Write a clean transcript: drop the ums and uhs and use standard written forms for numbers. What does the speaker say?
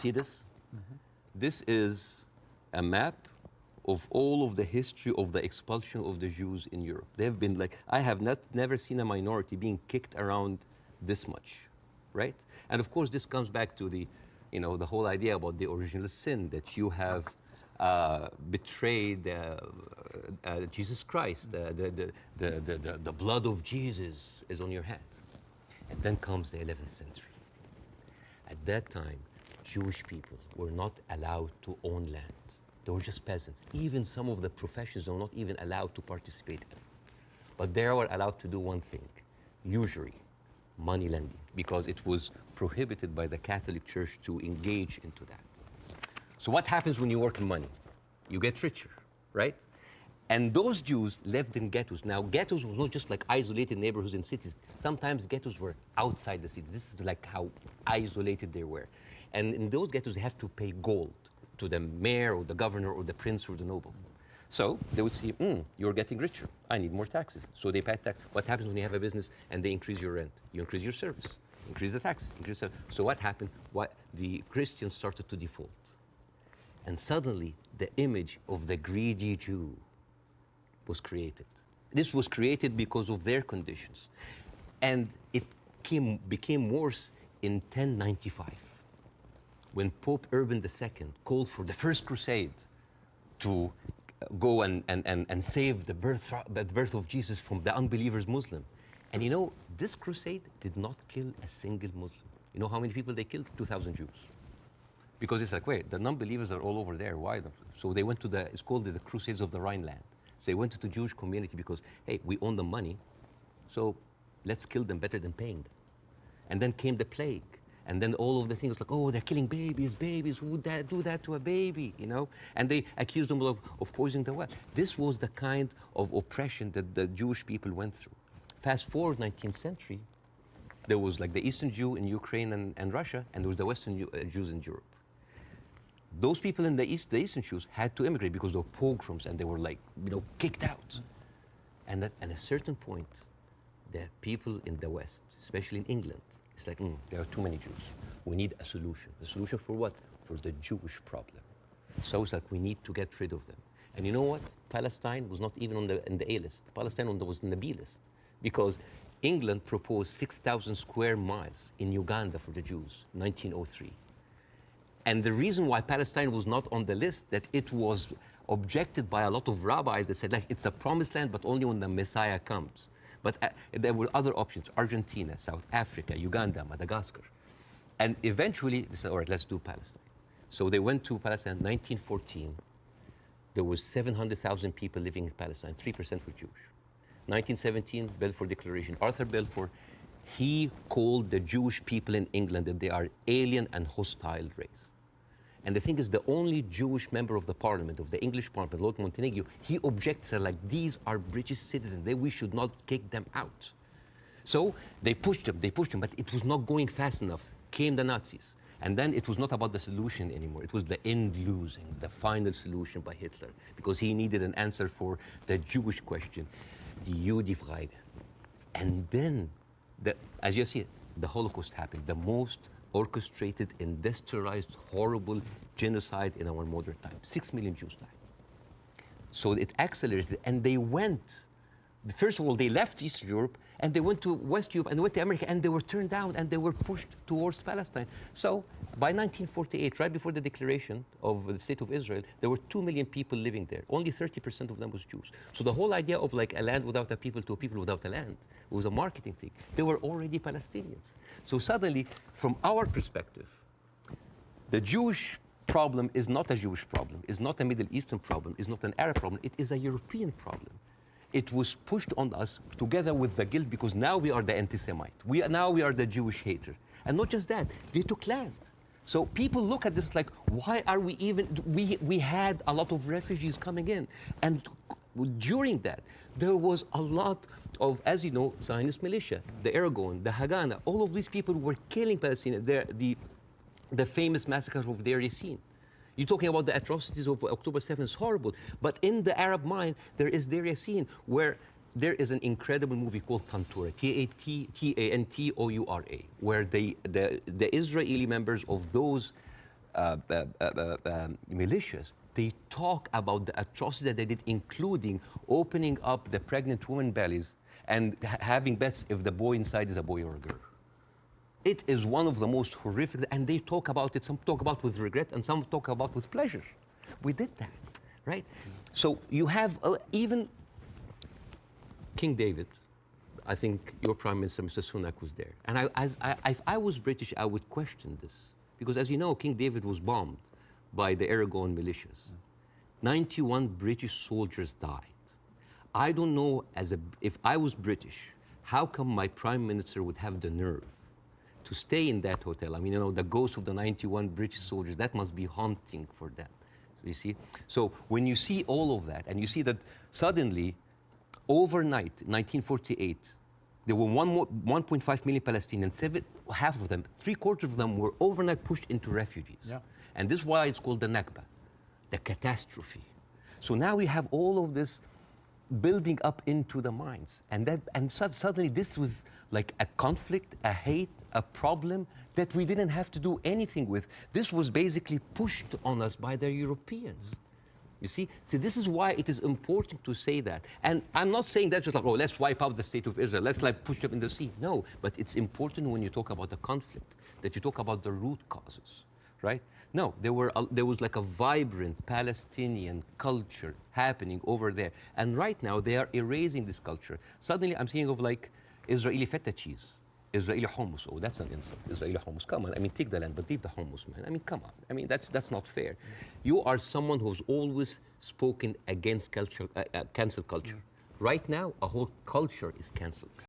see this? This is a map of all of the history of the expulsion of the Jews in Europe. They've been like, I have never seen a minority being kicked around this much, right? And of course, this comes back to the, the whole idea about the original sin, that you have betrayed Jesus Christ. The blood of Jesus is on your hand. And then comes the 11th century. At that time, Jewish people were not allowed to own land. They were just peasants. Even some of the professions they were not even allowed to participate in. But they were allowed to do one thing, usury, money lending, because it was prohibited by the Catholic Church to engage into that. So what happens when you work in money? You get richer, right? And those Jews lived in ghettos. Now, ghettos was not just like isolated neighborhoods in cities. Sometimes ghettos were outside the city. This is like how isolated they were. And in those ghettos, they have to pay gold to the mayor or the governor or the prince or the noble. So they would see, you're getting richer. I need more taxes. So they pay tax. What happens when you have a business and they increase your rent? You increase your service, increase the taxes. So what happened? The Christians started to default. And suddenly, the image of the greedy Jew was created. This was created because of their conditions. And it became worse in 1095, when Pope Urban II called for the first crusade to go and save the birth of Jesus from the unbelievers Muslim. And this crusade did not kill a single Muslim. You know how many people they killed? 2,000 Jews. Because it's like, wait, the non-believers are all over there. Why? So they went to it's called the Crusades of the Rhineland. So they went to the Jewish community because, hey, we own the money, so let's kill them better than paying them. And then came the plague. And then all of the things like, oh, they're killing babies, who would do that to a baby, And they accused them of poisoning the well. This was the kind of oppression that the Jewish people went through. Fast forward 19th century, there was like the Eastern Jew in Ukraine and Russia, and there was the Western Jews in Europe. Those people in the Eastern Jews had to immigrate because there were pogroms and they were like, kicked out. And at a certain point, the people in the West, especially in England, it's like, there are too many Jews. We need a solution. The solution for what? For the Jewish problem. So it's like we need to get rid of them. And you know what? Palestine was not even in the A list. Palestine was in the B list. Because England proposed 6,000 square miles in Uganda for the Jews, 1903. And the reason why Palestine was not on the list, that it was objected by a lot of rabbis that said, like, it's a promised land, but only when the Messiah comes. But there were other options, Argentina, South Africa, Uganda, Madagascar. And eventually, they said, all right, let's do Palestine. So they went to Palestine in 1914. There was 700,000 people living in Palestine, 3% were Jewish. 1917, Balfour Declaration. Arthur Balfour, he called the Jewish people in England that they are alien and hostile race. And the thing is, the only Jewish member of the parliament, of the English parliament, Lord Montague, he objects, like, these are British citizens, we should not kick them out. So they pushed them, but it was not going fast enough. Came the Nazis. And then it was not about the solution anymore. It was the end losing, the final solution by Hitler, because he needed an answer for the Jewish question, the Judefrage. And then, as you see, the Holocaust happened, the most orchestrated, industrialized, horrible genocide in our modern time. 6 million Jews died. So it accelerated, and they went, first of all, they left Eastern Europe, and they went to West Europe, and they went to America, and they were turned down, and they were pushed towards Palestine. So by 1948, right before the declaration of the State of Israel, there were 2 million people living there. Only 30% of them was Jews. So the whole idea of like a land without a people to a people without a land was a marketing thing. They were already Palestinians. So suddenly, from our perspective, the Jewish problem is not a Jewish problem, is not a Middle Eastern problem, is not an Arab problem, it is a European problem. It was pushed on us together with the guilt, because now we are the anti-Semite. Now we are the Jewish hater. And not just that, they took land. So people look at this like, why are we even, we had a lot of refugees coming in. And during that, there was a lot of, as you know, Zionist militia, the Aragon, the Haganah, all of these people were killing Palestinians. The famous massacre of Deir Yassin. You're talking about the atrocities of October 7th, it's horrible. But in the Arab mind, there is Deir Yassin, where there is an incredible movie called Tantoura, Tantoura, where the Israeli members of those militias, they talk about the atrocities that they did, including opening up the pregnant women bellies and having bets if the boy inside is a boy or a girl. It is one of the most horrific, and they talk about it, some talk about with regret, and some talk about with pleasure. We did that, right? So you have even King David. I think your Prime Minister, Mr. Sunak, was there. And if I was British, I would question this. Because as you know, King David was bombed by the Aragon militias. 91 British soldiers died. I don't know, if I was British, how come my Prime Minister would have the nerve to stay in that hotel? I mean, you know, the ghost of the 91 British soldiers, that must be haunting for them, you see? So when you see all of that, and you see that suddenly, overnight, 1948, there were 1.5 million Palestinians, half of them, 3/4 of them were overnight pushed into refugees. Yeah. And this is why it's called the Nakba, the catastrophe. So now we have all of this building up into the minds. And suddenly this was like a conflict, a hate, a problem that we didn't have to do anything with. This was basically pushed on us by the Europeans. You see? So this is why it is important to say that. And I'm not saying that just like, oh, let's wipe out the state of Israel, let's like push them in the sea. No, but it's important when you talk about the conflict, that you talk about the root causes, right? No, there was like a vibrant Palestinian culture happening over there. And right now they are erasing this culture. Suddenly I'm thinking of like Israeli feta cheese. Israeli hummus. Oh, that's an insult. Israeli hummus. Come on. I mean, take the land, but leave the hummus, man. I mean, come on. I mean, that's not fair. You are someone who's always spoken against culture, cancel culture. Right now, a whole culture is canceled.